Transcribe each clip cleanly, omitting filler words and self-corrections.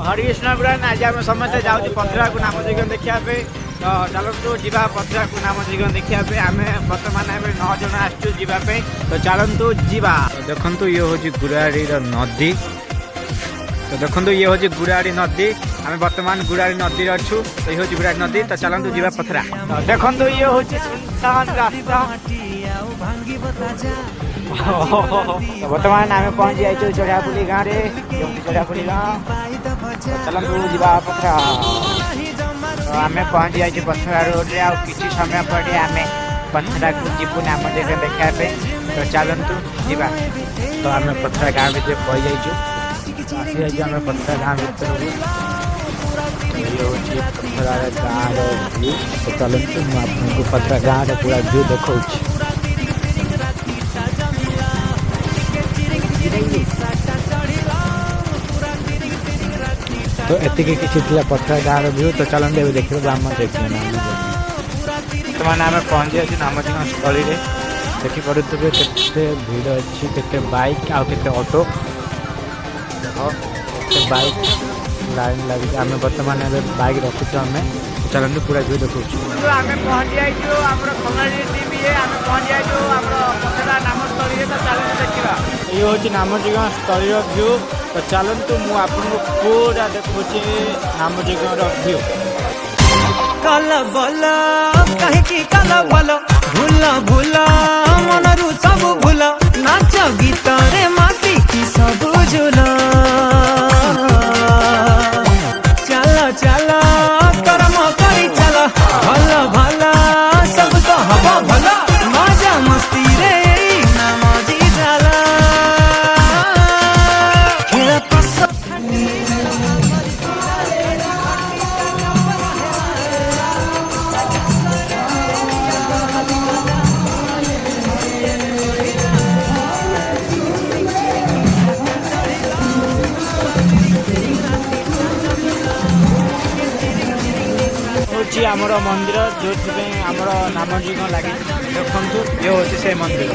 हरिकृष्ण गुरान आज आम समस्त जाऊँ पथरा को नाम यज्ञ देखा तो चलतु जी पथरा को नाम यज्ञ देखा आम बर्तमान 9 जन आसपाई तो चलतु जीवा देखु ये हूँ गुराड़ी नदी तो देखो ये हूँ गुराड़ी नदी आम बर्तमान गुराड़ी नदी अच्छु तो ये हूँ गुराड़ी नदी तो चलतु जीवा पथरा तो देखो ये हूँ सुनसान रास्ता बर्तमान आम पहुँची जाइए चढ़ापुली गाँव में चढ़ापुली गाँव चलतु जीवा पथरा तो आम पहुँची जाइए पथरा रोड रे आउ किसी समय पर आम पथरा को जीवु नाम जगह देखा तो चलतु जीवा तो आम पथरा गाँव में पहुँच जाइए आम पथरा गाँव भर पथरा गाँव व्यू तो चलतु मुझे पथरा गाँव पूरा व्यू देखा तो एतिक किसी पथरा गाँव व्यू तो चलते देखिए आम देखिए बर्तमान आम पहुँची जाए नामजन स्थल में देखिपे के भीड़ अच्छी के बाइक आउ के ऑटो देख बाइक लाइन लगी आम बर्तमान बाइक रखुच आम चलते पूरा व्यू देखु आम पहुँची पथरा नामस्थल तो चलते देखा ये हूँ नामजज्ञ स्थल व्यू तो चलतु मुझे पूरा देखुचे नामजज्ञ व्यू कल बल कहीं कल बल भूल भूल मनरु सब भूल नाच गीत रे माटी की सब झूल चल चल कर्म करी चल भल भल सब तो हब भल मजा मस्ती रे नाम जी जाला खेल पस आमर मंदिर जो आमर नामजज्ञ लगे देखु ये हूँ से मंदिर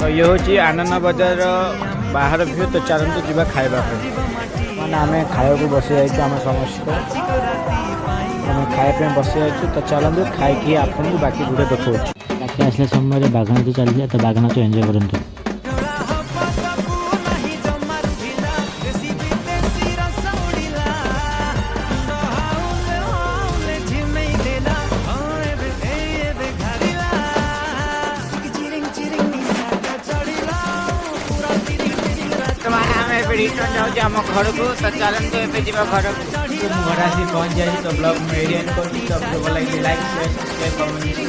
तो ये हूँ आनंद बजार बाहर व्यू तो चलतु जी खाइबा मैंने आम खाया बसी जाइए आम समस्त आम खाया बसी जाइए तो चलतु खाई आपको बाकी गुड़े देखा बाकी आसला समय बागनाच चली तो बागनाच एंजॉय करूँ रिटर्न जाऊँ आम घर को तो चलते एवं जी घर को घर आसी पहुँच जाए तो ब्लॉग में एडियन कर लाइक शेयर सब्सक्राइब कमेंट